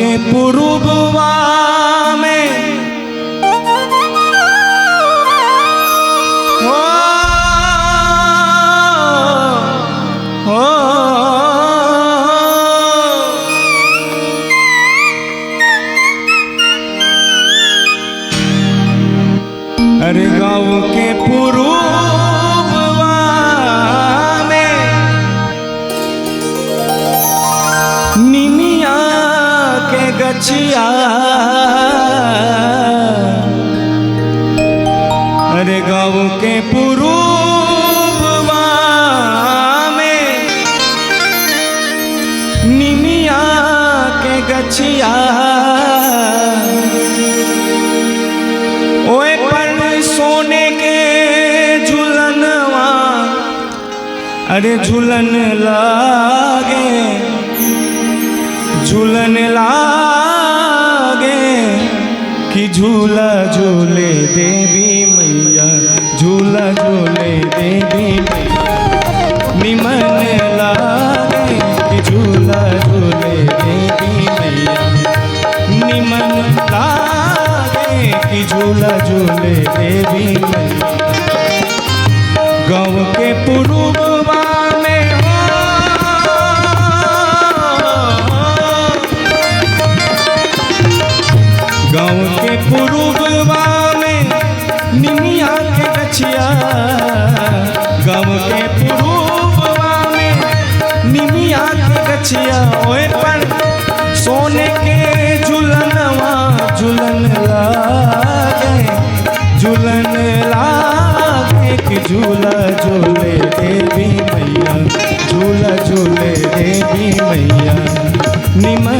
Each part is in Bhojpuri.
के पुरुबवा में हो अरे गाँव के पुरुबवा में निमिया के गछिया अरे गाँव के पुरुबवा में निमिया के गछिया ओए पर सोने के झूलनवा अरे झूलन लागे कि झूला झूले देवी मैया झूला झूले देवी मैया निमन लागे कि झूला झूले देवी मैया निमन लागे कि झूला झूले देवी मैया गाँव के पुरुबवा में गाँव के पुरुबवा में निमिया के गछिया गाँव के पुरुबवा में निमिया के गछिया ओए पर सोने के झूलनवा झूलन लागे कि झूला झूले देवी मैया झूला झूले देवी मैया निमन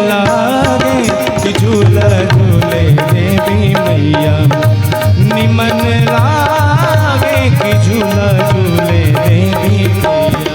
लागे कि झूला झूले देवी मैया निमन लागे कि झूला झूले देवी मैया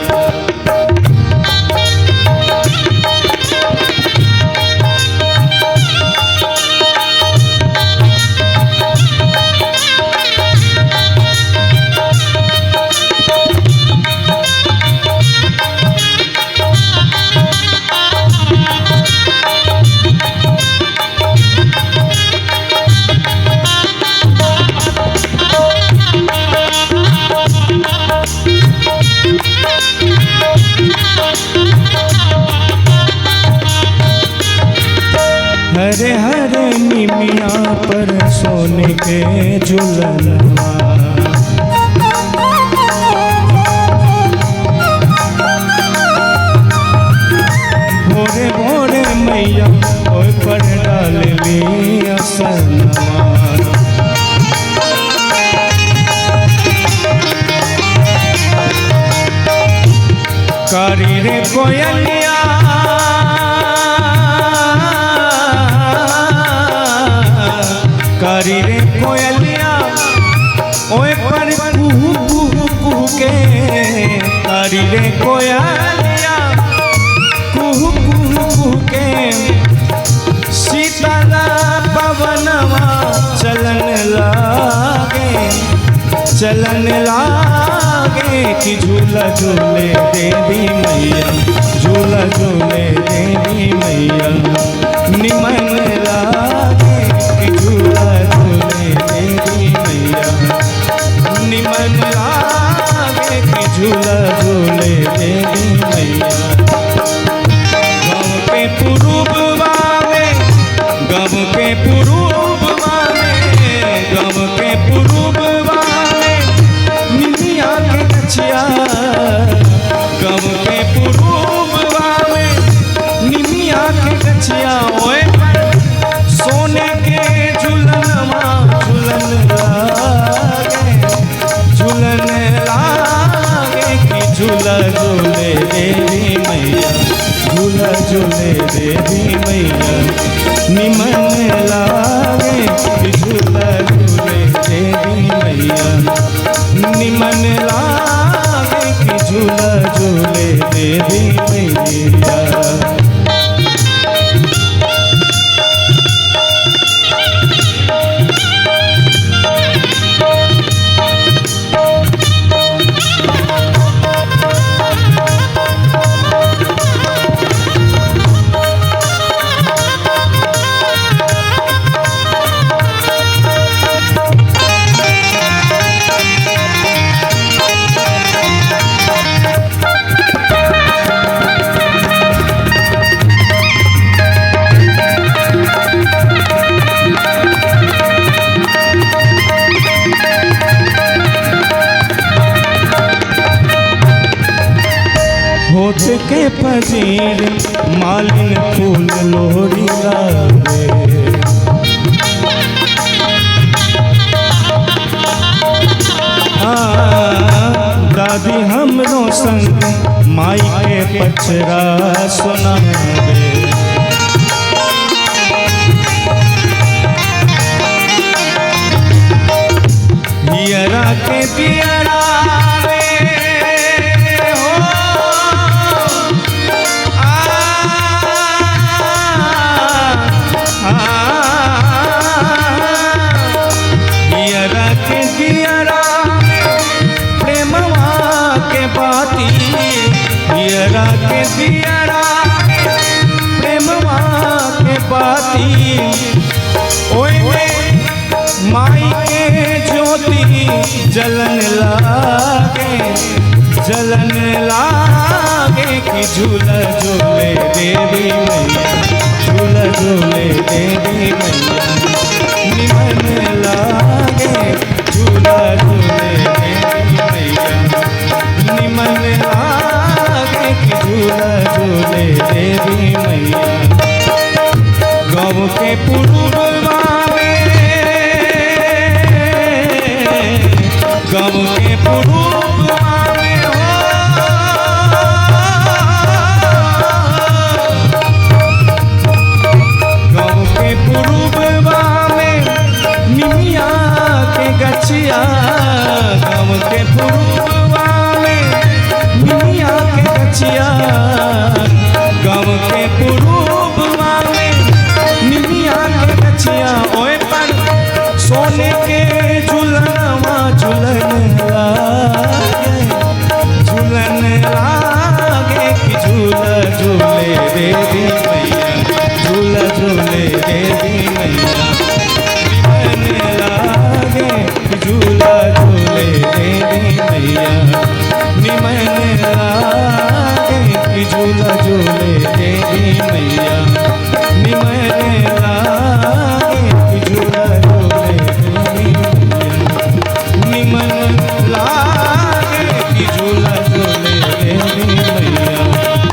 हरे हरे निमिया पर सोने के झूलनवा भोरे भोरे मैया ओए पर डाल ली असनवा कारी रे कोयलिया कारी रे कोयलिया ओए पर कुहू कुहू कुहू के कारी रे कोयलिया कुहू कुहू कुहू के शीतला पवनवा चलन लागे कि झूला झूले देवी मैया झूला झूले देवी मैया निमन लागे कि झूला झूले देवी मैया निमन लागे कि झूला झूले देवी मैया गाँव के पुरुबवा में गाँव के पुरुबवा में गाँव के पुरुबवा में निमिया के गछिया गाँव के पुरुबवा में निमिया के गछिया ओए सोने के झूलनवा झूलन लागे कि झूला झूले देवी मैया झूला झूले देवी मैया निमन लागे कि झूला झूले देवी मैया निमन लागे कि झूला झूले देवी मैया होत के फजीर मालिन फूल लोहड़ी लावे। दादी हमरो संग माई के पचरा सुनावे। हियरा के दियरा के दियरा प्रेमवा के बाती ओए माई के ज्योति जलन लागे कि झूला झूले देवी मैया, झूला झूले देवी मैया। निमन लागे झूला झूले देवी मैया, निमन लागे झूला झूले देवी मैया। गाँव के पुरुबवा में, गाँव के पुरुबवा में हो, गाँव के पुरुबवा में निमिया के गछिया, गाँव के पुरुबवा में निमिया के गछिया, गाँव के पुरुबवा में निमिया के गछिया। ओए पर सोने के झूलनवा झूलन लागे कि झूला झूले देवी मैया, झूला झूले देवी मैया। निमन लागे कि झूला झूले देवी मैया, निमन लागे कि झूला झूले देवी मैया, निमन लागे कि झूला झूले देवी मैया, निमन लागे कि झूला झूले देवी मैया,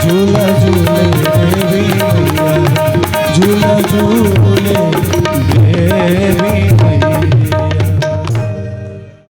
झूला झूले देवी मैया, झूला झूले